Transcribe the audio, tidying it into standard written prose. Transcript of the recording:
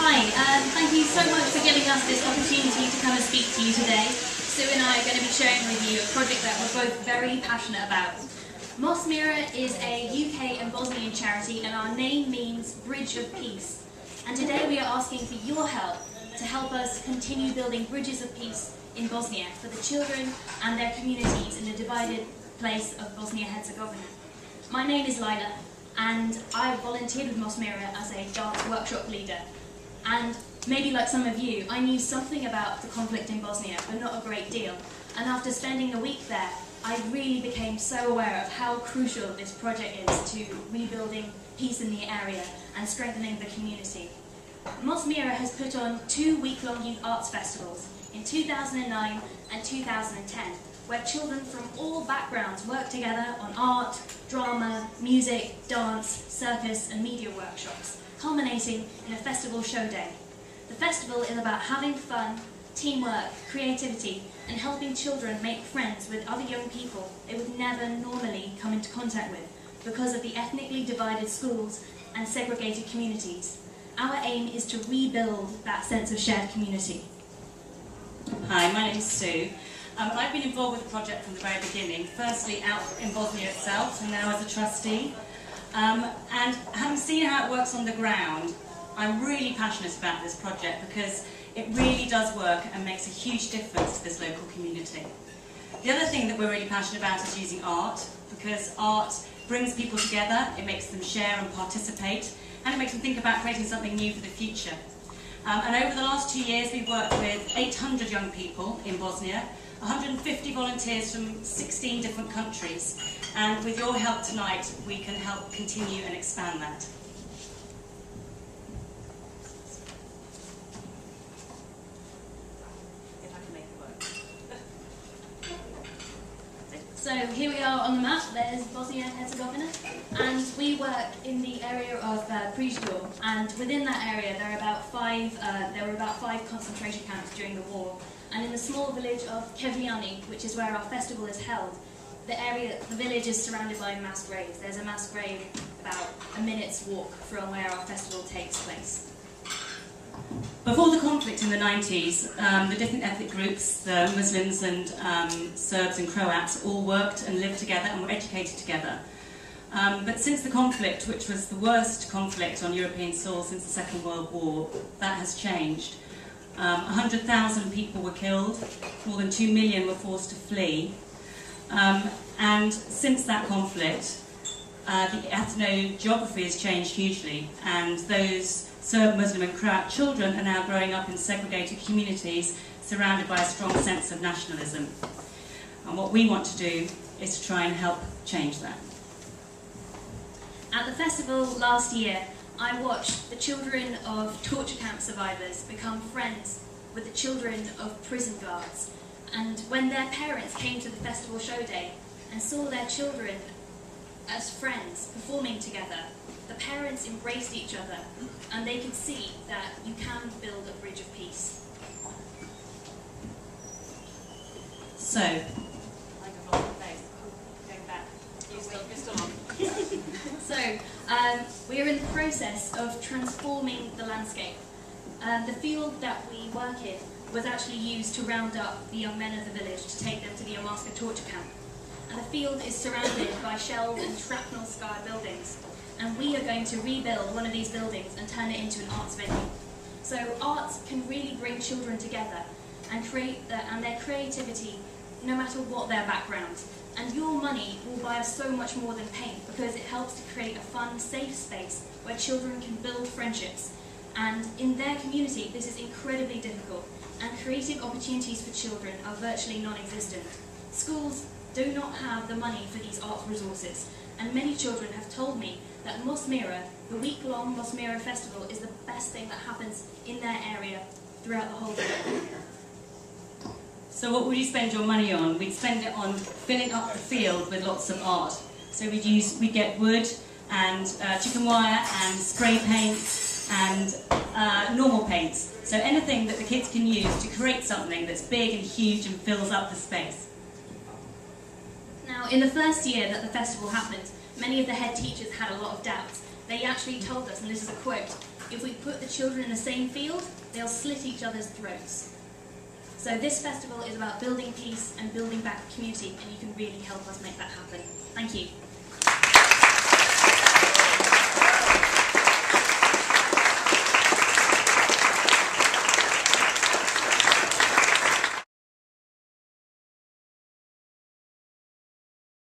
Thank you so much for giving us this opportunity to come and speak to you today. Sue and I are going to be sharing with you a project that we're both very passionate about. Mira is a UK and Bosnian charity, and our name means Bridge of Peace. And today we are asking for your help to help us continue building bridges of peace in Bosnia for the children and their communities in the divided place of Bosnia-Herzegovina. My name is Lila, and I volunteered with Mira as a dance workshop leader. And maybe like some of you, I knew something about the conflict in Bosnia, but not a great deal. And after spending a week there, I really became so aware of how crucial this project is to rebuilding peace in the area and strengthening the community. Mira has put on 2 week-long youth arts festivals in 2009 and 2010, where children from all backgrounds work together on art, drama, music, dance, circus and media workshops, culminating in a festival show day. The festival is about having fun, teamwork, creativity, and helping children make friends with other young people they would never normally come into contact with because of the ethnically divided schools and segregated communities. Our aim is to rebuild that sense of shared community. Hi, my name is Sue. I've been involved with the project from the very beginning, firstly out in Bosnia itself and now as a trustee. And having seen how it works on the ground, I'm really passionate about this project because it really does work and makes a huge difference to this local community. The other thing that we're really passionate about is using art, because art brings people together, it makes them share and participate, and it makes them think about creating something new for the future. And over the last 2 years we've worked with 800 young people in Bosnia, 150 volunteers from 16 different countries, and with your help tonight we can help continue and expand that. So here we are on the map, there's Bosnia-Herzegovina, and we work in the area of Prijedor, and within that area there were about 5 concentration camps during the war. And in the small village of Kevliani, which is where our festival is held, the village is surrounded by mass graves. There's a mass grave about a minute's walk from where our festival takes place. Before the conflict in the 90s, the different ethnic groups, the Muslims and Serbs and Croats, all worked and lived together and were educated together. But since the conflict, which was the worst conflict on European soil since the Second World War, that has changed. 100,000 people were killed, more than 2 million were forced to flee. And since that conflict, the ethnogeography has changed hugely, and those Serb, Muslim and Croat children are now growing up in segregated communities surrounded by a strong sense of nationalism. And what we want to do is to try and help change that. At the festival last year, I watched the children of torture camp survivors become friends with the children of prison guards. And when their parents came to the festival show day and saw their children as friends performing together, the parents embraced each other, and they could see that you can build a bridge of peace. So, we are in the process of transforming the landscape. The field that we work in was actually used to round up the young men of the village to take them to the Omarska torture camp. And the field is surrounded by shelled and shrapnel-scarred buildings. And we are going to rebuild one of these buildings and turn it into an arts venue. So arts can really bring children together and their creativity, no matter what their background. And your money will buy us so much more than paint, because it helps to create a fun, safe space where children can build friendships. And in their community, this is incredibly difficult, and creative opportunities for children are virtually non-existent. Schools do not have the money for these arts resources, and many children have told me that Mira, the week-long Mira festival, is the best thing that happens in their area throughout the whole day. So what would you spend your money on? We'd spend it on filling up the field with lots of art. So we'd get wood and chicken wire and spray paints and normal paints. So anything that the kids can use to create something that's big and huge and fills up the space. Now, in the first year that the festival happened, many of the head teachers had a lot of doubts. They actually told us, and this is a quote, if we put the children in the same field, they'll slit each other's throats. So this festival is about building peace and building back community, and you can really help us make that happen. Thank you.